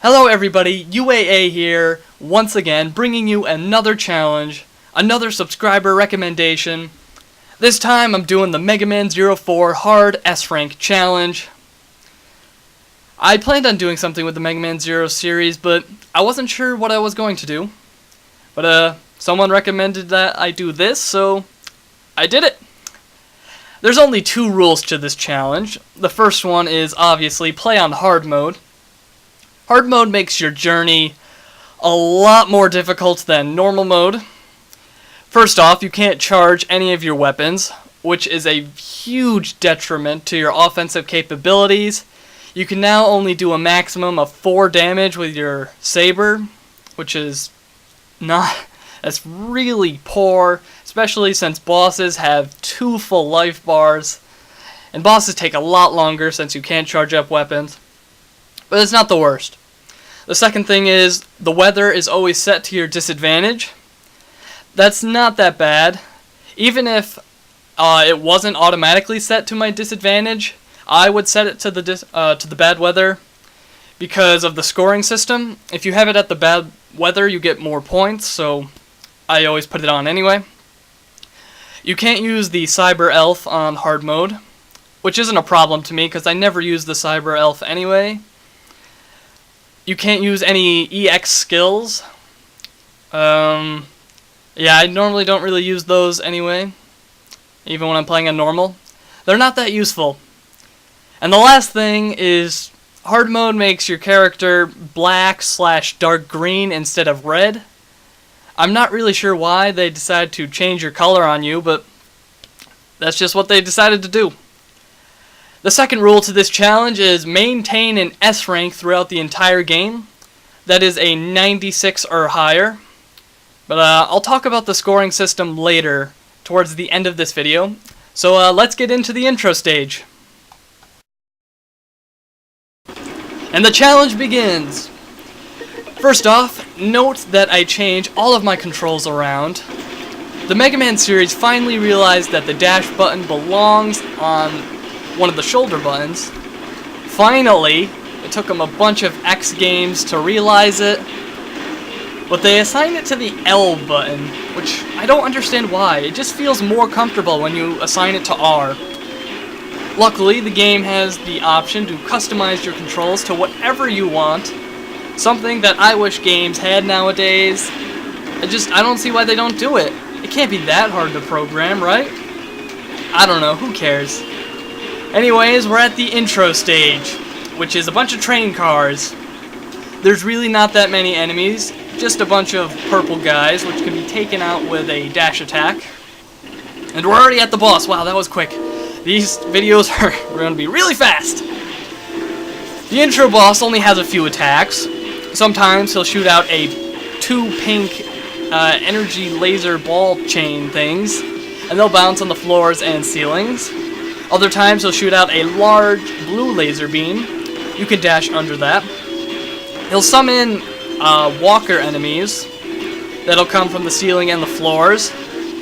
Hello everybody, UAA here, once again, bringing you another challenge, another subscriber recommendation. This time I'm doing the Mega Man 04 Hard S-Rank Challenge. I planned on doing something with the Mega Man 0 series, but I wasn't sure what I was going to do. But someone recommended that I do this, so I did it. There's only two rules to this challenge. The first one is obviously play on hard mode. Hard mode makes your journey a lot more difficult than normal mode. First off, you can't charge any of your weapons, which is a huge detriment to your offensive capabilities. You can now only do a maximum of 4 damage with your saber, which is that's really poor, especially since bosses have 2 full life bars, and bosses take a lot longer since you can't charge up weapons. But it's not the worst. The second thing is, the weather is always set to your disadvantage. That's not that bad. Even if it wasn't automatically set to my disadvantage, I would set it to the bad weather because of the scoring system. If you have it at the bad weather, you get more points, so I always put it on anyway. You can't use the Cyber Elf on hard mode, which isn't a problem to me because I never use the Cyber Elf anyway. You can't use any EX skills. Yeah, I normally don't really use those anyway, even when I'm playing on normal. They're not that useful. And the last thing is, hard mode makes your character black/dark green instead of red. I'm not really sure why they decided to change your color on you, but that's just what they decided to do. The second rule to this challenge is maintain an S rank throughout the entire game. That is a 96 or higher. But I'll talk about the scoring system later, towards the end of this video. So let's get into the intro stage. And the challenge begins! First off, note that I change all of my controls around. The Mega Man series finally realized that the dash button belongs on one of the shoulder buttons. Finally! It took them a bunch of X games to realize it. But they assigned it to the L button, which I don't understand why. It just feels more comfortable when you assign it to R. Luckily, the game has the option to customize your controls to whatever you want. Something that I wish games had nowadays. I don't see why they don't do it. It can't be that hard to program, right? I don't know, who cares? Anyways, we're at the intro stage, which is a bunch of train cars. There's really not that many enemies, just a bunch of purple guys, which can be taken out with a dash attack. And we're already at the boss. Wow, that was quick. These videos are going to be really fast. The intro boss only has a few attacks. Sometimes he'll shoot out 2 pink energy laser ball chain things, and they'll bounce on the floors and ceilings. Other times he'll shoot out a large blue laser beam. You can dash under that. He'll summon walker enemies that'll come from the ceiling and the floors.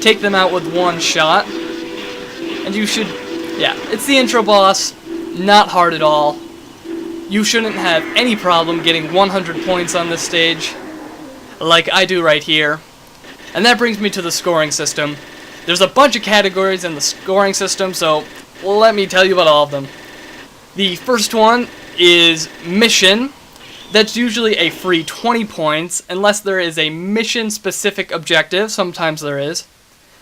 Take them out with one shot. And you should... yeah, it's the intro boss. Not hard at all. You shouldn't have any problem getting 100 points on this stage, like I do right here. And that brings me to the scoring system. There's a bunch of categories in the scoring system, so let me tell you about all of them. The first one is mission. That's usually a free 20 points, unless there is a mission-specific objective. Sometimes there is.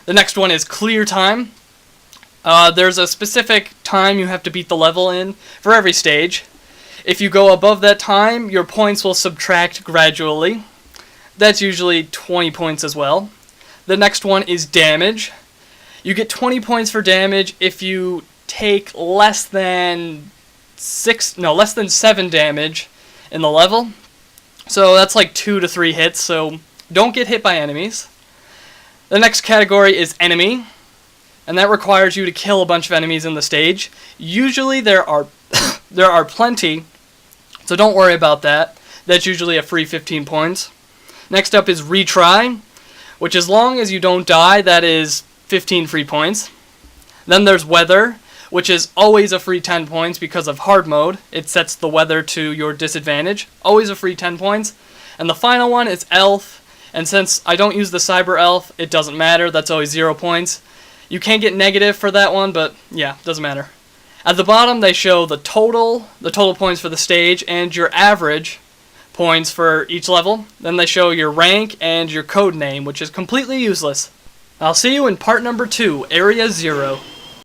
The next one is clear time. There's a specific time you have to beat the level in for every stage. If you go above that time, your points will subtract gradually. That's usually 20 points as well. The next one is damage. You get 20 points for damage if you take less than 7 damage in the level. So that's like 2 to 3 hits, so don't get hit by enemies. The next category is enemy, and that requires you to kill a bunch of enemies in the stage. Usually there are there are plenty, so don't worry about that. That's usually a free 15 points. Next up is retry, which as long as you don't die, that is 15 free points. Then there's weather, which is always a free 10 points because of hard mode. It sets the weather to your disadvantage. Always a free 10 points. And the final one is Elf. And since I don't use the Cyber Elf, it doesn't matter. That's always 0 points. You can get negative for that one, but yeah, doesn't matter. At the bottom, they show the total points for the stage and your average points for each level. Then they show your rank and your code name, which is completely useless. I'll see you in part number 2, Area 0.